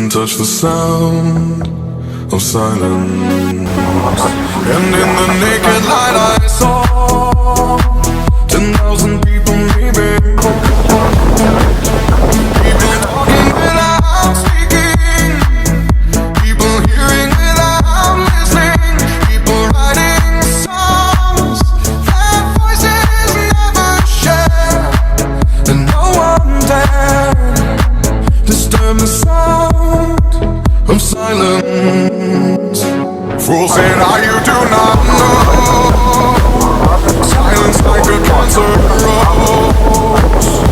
can touch the sound of silence. And in the naked light I saw 10,000 people maybe. People talking without speaking, people hearing without listening, people writing songs that voices never share, and no one dared disturb the sound of silence. Fools say now you do not know. Silence like a cancer grows.